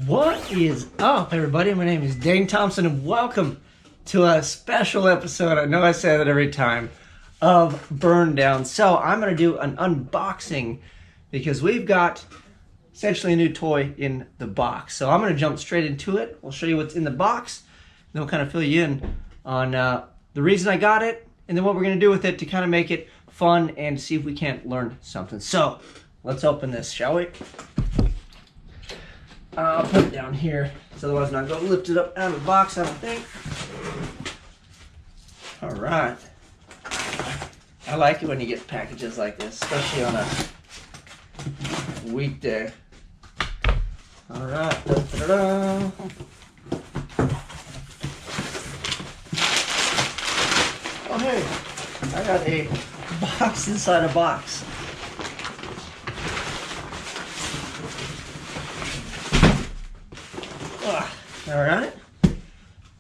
What is up, everybody? My name is Dane Thompson, and welcome to a special episode, I know I say that every time, of Burndown. So I'm going to do an unboxing because we've got essentially a new toy in the box. So I'm going to jump straight into it. We'll show you what's in the box, then we'll kind of fill you in on the reason I got it, and then what we're going to do with it to kind of make it fun and see if we can't learn something. So let's open this, shall we? I'll put it down here, so otherwise I'm not going to lift it up out of the box, I don't think. All right. I like it when you get packages like this, especially on a weekday. All right. Da-da-da. Oh, hey, I got a box inside a box. All right,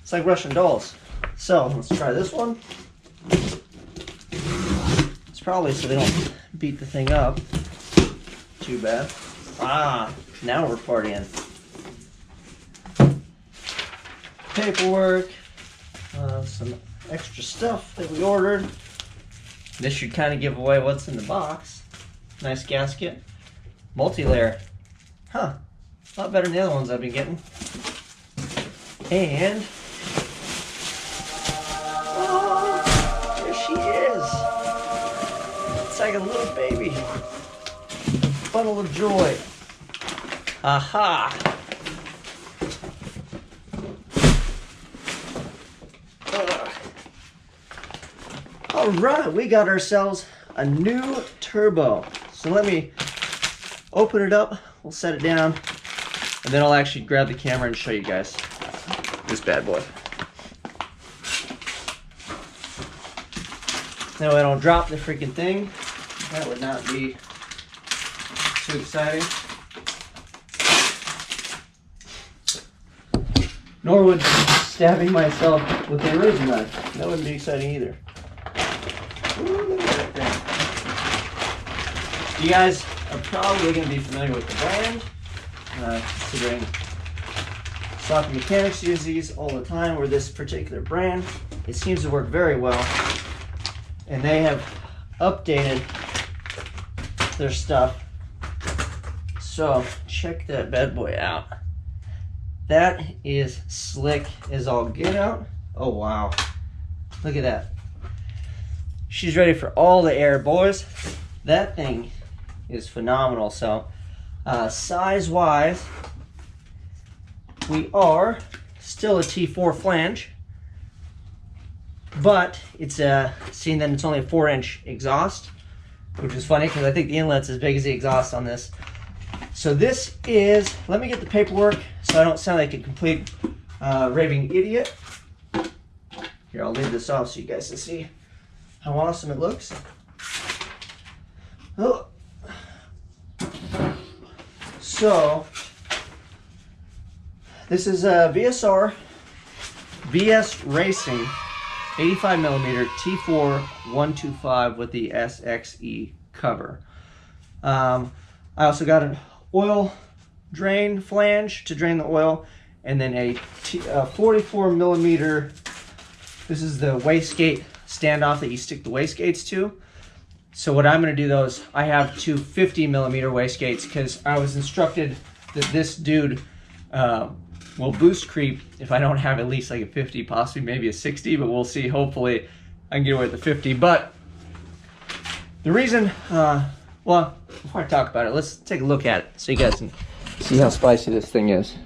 it's like Russian dolls. So let's try this one. It's probably so they don't beat the thing up too bad. Now we're partying. Paperwork, some extra stuff that we ordered. This should kind of give away what's in the box. Nice gasket, multi-layer. A lot better than the other ones I've been getting. And oh, there she is. It's like a little baby. Bundle of joy. Aha. All right, we got ourselves a new turbo. So let me open it up. We'll set it down, and then I'll actually grab the camera and show you guys this bad boy. That way I don't drop the freaking thing. That would not be too exciting. Nor would stabbing myself with a razor knife. That wouldn't be exciting either. Ooh, look at that thing. You guys are probably going to be familiar with the brand, considering Soccer mechanics use these all the time, or this particular brand. It seems to work very well, and they have updated their stuff. So check that bad boy out. That is slick as all get out. Oh wow, look at that. She's ready for all the air, boys. That thing is phenomenal. So size wise, we are still a T4 flange, but it's seeing that it's only a 4-inch exhaust, which is funny because I think the inlet's as big as the exhaust on this. So this is, let me get the paperwork so I don't sound like a complete raving idiot. Here, I'll leave this off so you guys can see how awesome it looks. Oh. So this is a VSR VS Racing 85mm T4 125 with the SXE cover. I also got an oil drain flange to drain the oil, and then a 44mm. This is the wastegate standoff that you stick the wastegates to. So what I'm going to do though is I have two 50mm wastegates because I was instructed that this dude will boost creep if I don't have at least like a 50, possibly maybe a 60, but we'll see. Hopefully I can get away with the 50. But the reason, well, before I talk about it, let's take a look at it so you guys can see how spicy this thing is.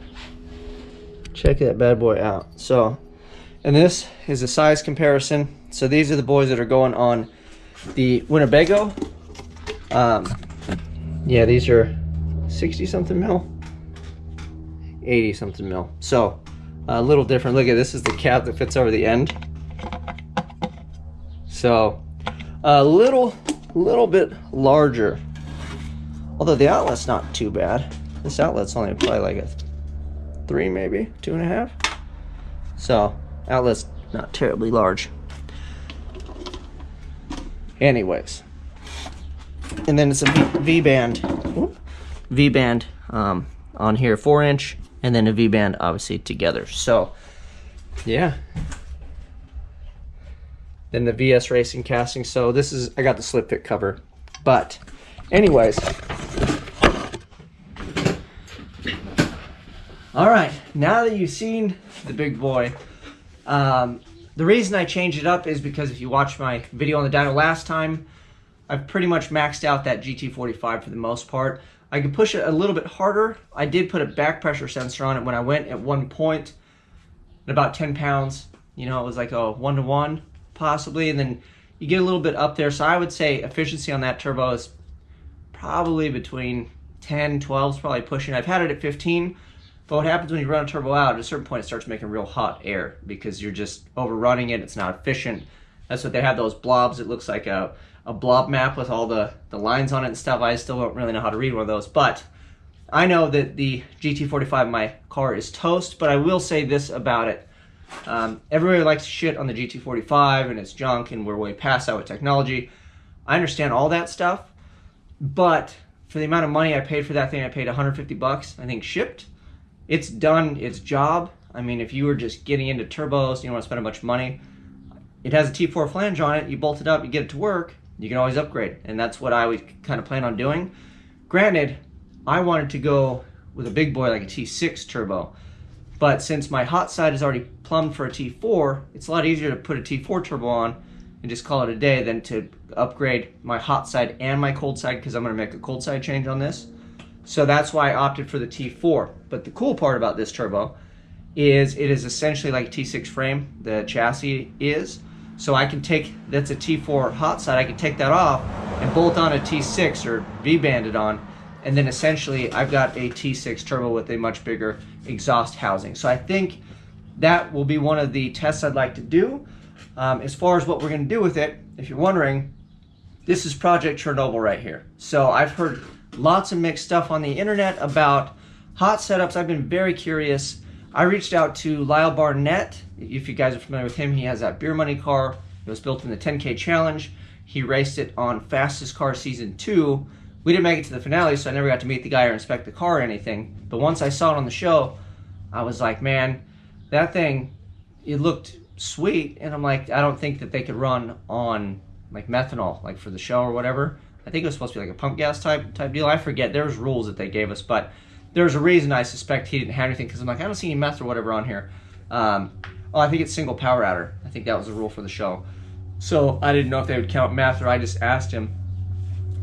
Check that bad boy out. So, and this is a size comparison. So these are the boys that are going on the Winnebago. Yeah, these are 60 something mil. 80 something mil. So a little different. Look at this, is the cap that fits over the end. So a little bit larger, although the outlet's not too bad. This outlet's only probably like a 3, maybe 2.5. So outlet's not terribly large. Anyways, and then it's a V-band on here, 4-inch and then a V-band obviously together. So yeah. Then the VS Racing casting. So this is, I got the slip fit cover. But anyways. All right, now that you've seen the big boy, the reason I changed it up is because if you watched my video on the dyno last time, I've pretty much maxed out that GT45 for the most part. I could push it a little bit harder. I did put a back pressure sensor on it when I went at one point at about 10 pounds. You know, it was like a 1-to-1 possibly, and then you get a little bit up there. So I would say efficiency on that turbo is probably between 10, 12 is probably pushing. I've had it at 15, but what happens when you run a turbo out, at a certain point it starts making real hot air because you're just overrunning it. It's not efficient. That's what they have, those blobs. It looks like a blob map with all the lines on it and stuff. I still don't really know how to read one of those, but I know that the GT45 in my car is toast. But I will say this about it. Everybody likes to shit on the GT45 and it's junk and we're way past that with technology. I understand all that stuff, but for the amount of money I paid for that thing, I paid 150 bucks, I think, shipped. It's done its job. I mean, if you were just getting into turbos, you don't want to spend a bunch of money. It has a T4 flange on it. You bolt it up, you get it to work. You can always upgrade, and that's what I would kind of plan on doing. Granted, I wanted to go with a big boy like a T6 turbo, but since my hot side is already plumbed for a T4, it's a lot easier to put a T4 turbo on and just call it a day than to upgrade my hot side and my cold side, because I'm going to make a cold side change on this. So that's why I opted for the T4. But the cool part about this turbo is it is essentially like a T6 frame, the chassis is. So I can take, that's a T4 hot side, I can take that off and bolt on a T6 or V-band it on, and then essentially I've got a T6 turbo with a much bigger exhaust housing. So I think that will be one of the tests I'd like to do. As far as what we're going to do with it, if you're wondering, this is Project Chernobyl right here. So I've heard lots of mixed stuff on the internet about hot setups. I've been very curious. I reached out to Lyle Barnett. If you guys are familiar with him, he has that Beer Money car. It was built in the 10K Challenge. He raced it on Fastest Car Season 2. We didn't make it to the finale, so I never got to meet the guy or inspect the car or anything. But once I saw it on the show, I was like, man, that thing, it looked sweet. And I'm like, I don't think that they could run on like methanol, like for the show or whatever. I think it was supposed to be like a pump gas type deal. I forget. There's rules that they gave us, but there's a reason I suspect he didn't have anything, because I'm like, I don't see any meth or whatever on here. Oh, I think it's single power adder. I think that was the rule for the show. So I didn't know if they would count meth, or I just asked him.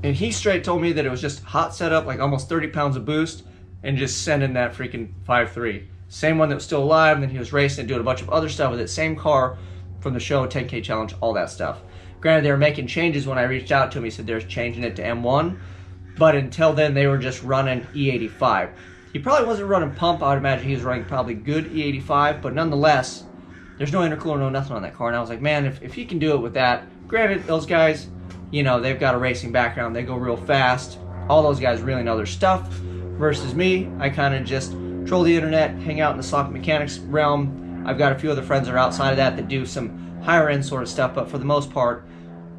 And he straight told me that it was just hot setup, like almost 30 pounds of boost, and just sending that freaking 5.3. Same one that was still alive, and then he was racing and doing a bunch of other stuff with it. Same car from the show, 10K Challenge, all that stuff. Granted, they were making changes when I reached out to him. He said they're changing it to M1. But until then, they were just running E85. He probably wasn't running pump. I would imagine he was running probably good E85. But nonetheless, there's no intercooler, no nothing on that car. And I was like, man, if he can do it with that. Granted, those guys, you know, they've got a racing background. They go real fast. All those guys really know their stuff. Versus me, I kind of just troll the internet, hang out in the socket mechanics realm. I've got a few other friends that are outside of that do some higher end sort of stuff. But for the most part,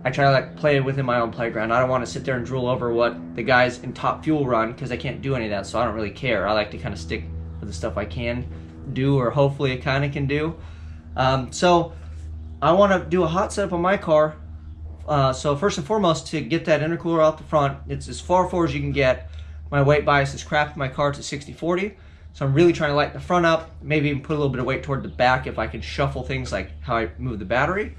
I try to like play within my own playground. I don't want to sit there and drool over what the guys in Top Fuel run, because I can't do any of that, so I don't really care. I like to kind of stick with the stuff I can do, or hopefully it kind of can do. So I want to do a hot setup on my car. So first and foremost, to get that intercooler out the front, it's as far forward as you can get. My weight bias is crap in my car. It's a 60/40. So I'm really trying to lighten the front up, maybe even put a little bit of weight toward the back if I can shuffle things like how I move the battery.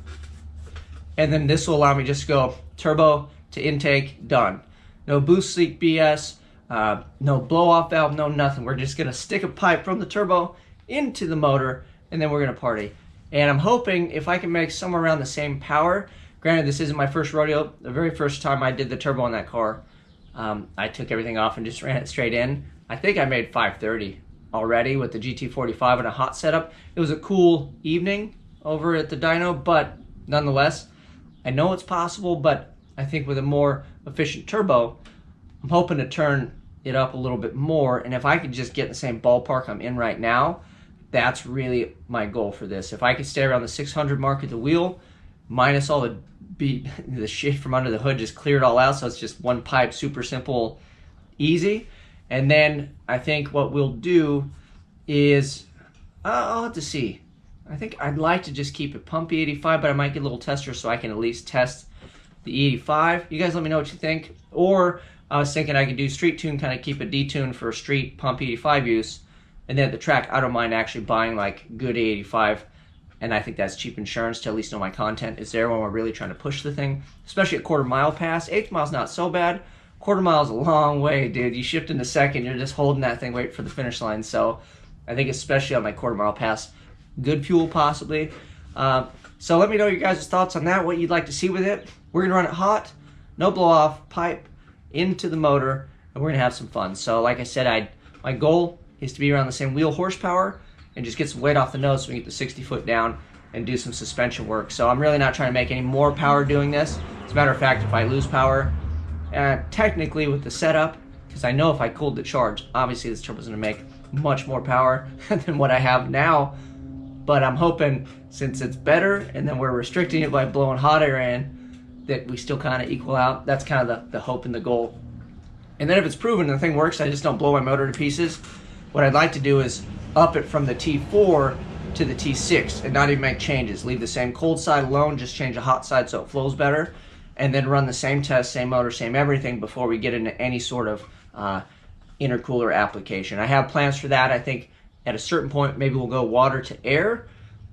And then this will allow me just to go turbo to intake, done. No boost leak BS, no blow off valve, no nothing. We're just gonna stick a pipe from the turbo into the motor, and then we're gonna party. And I'm hoping if I can make somewhere around the same power. Granted, this isn't my first rodeo. The very first time I did the turbo on that car, I took everything off and just ran it straight in. I think I made 530 already with the GT45 and a hot setup. It was a cool evening over at the dyno, but nonetheless, I know it's possible, but I think with a more efficient turbo, I'm hoping to turn it up a little bit more. And if I could just get in the same ballpark I'm in right now, that's really my goal for this. If I could stay around the 600 mark at the wheel, minus all the shit from under the hood, just clear it all out, so it's just one pipe, super simple, easy. And then I think what we'll do is, I'll have to see. I think I'd like to just keep it pumpy 85, but I might get a little tester so I can at least test the 85. You guys let me know what you think. Or I was thinking I could do street tune, kind of keep it detuned for street pump 85 use. And then at the track, I don't mind actually buying like good 85. And I think that's cheap insurance to at least know my content is there when we're really trying to push the thing. Especially at quarter-mile pass. 8th mile's not so bad. Quarter-mile's a long way, dude. You shift into second, you're just holding that thing, wait for the finish line. So I think especially on my quarter-mile pass, good fuel possibly. So let me know your guys' thoughts on that, what you'd like to see with it. We're gonna run it hot, no blow-off, pipe into the motor, and we're gonna have some fun. So like I said, my goal is to be around the same wheel horsepower and just get some weight off the nose so we can get the 60 foot down and do some suspension work. So I'm really not trying to make any more power doing this. As a matter of fact, if I lose power, technically with the setup, because I know if I cooled the charge, obviously this turbo's gonna make much more power than what I have now. But I'm hoping since it's better and then we're restricting it by blowing hot air in, that we still kind of equal out. That's kind of the hope and the goal. And then if it's proven and the thing works, I just don't blow my motor to pieces. What I'd like to do is up it from the T4 to the T6 and not even make changes. Leave the same cold side alone, just change the hot side so it flows better, and then run the same test, same motor, same everything before we get into any sort of intercooler application. I have plans for that. I think at a certain point maybe we'll go water to air,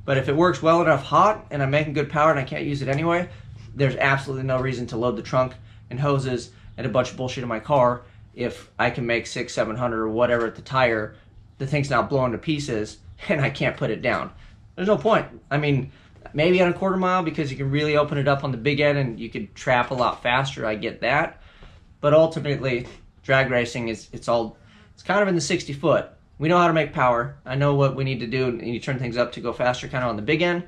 but if it works well enough hot and I'm making good power and I can't use it anyway, there's absolutely no reason to load the trunk and hoses and a bunch of bullshit in my car if I can make 600-700 or whatever at the tire. The thing's now blowing to pieces and I can't put it down. There's no point. I mean, maybe on a quarter mile because you can really open it up on the big end and you could trap a lot faster. I get that. But ultimately, drag racing it's kind of in the 60 foot. We know how to make power. I know what we need to do and you turn things up to go faster kind of on the big end.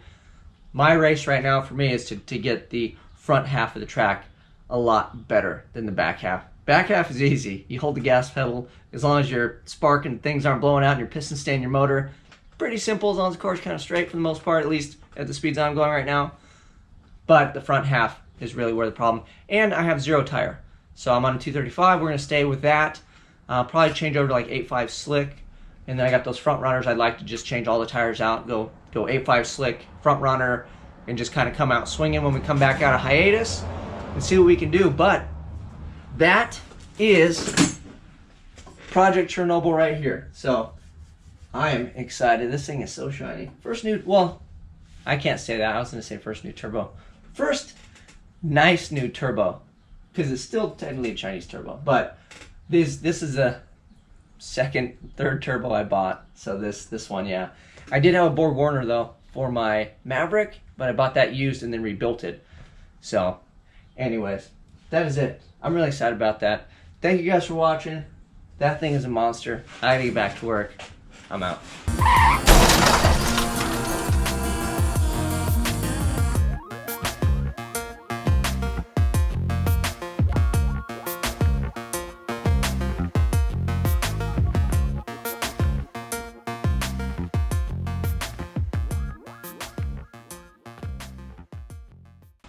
My race right now for me is to get the front half of the track a lot better than the back half. Back half is easy. You hold the gas pedal as long as your spark and things aren't blowing out and your pistons stay in your motor. Pretty simple as long as the car's kind of straight for the most part, at least at the speeds I'm going right now. But the front half is really where the problem. And I have 0 tire. So I'm on a 235. We're going to stay with that. Probably change over to like 8.5 slick. And then I got those front runners. I'd like to just change all the tires out, go 8.5 slick, front runner, and just kind of come out swinging when we come back out of hiatus and see what we can do. But that is Project Chernobyl right here. So I am excited. This thing is so shiny. First new, well, I can't say that. I was going to say first new turbo. First nice new turbo, because it's still technically a Chinese turbo. But this is a second, third turbo I bought. So this one, yeah. I did have a Borg Warner though for my Maverick, but I bought that used and then rebuilt it. So anyways, that is it. I'm really excited about that. Thank you guys for watching. That thing is a monster. I gotta get back to work. I'm out.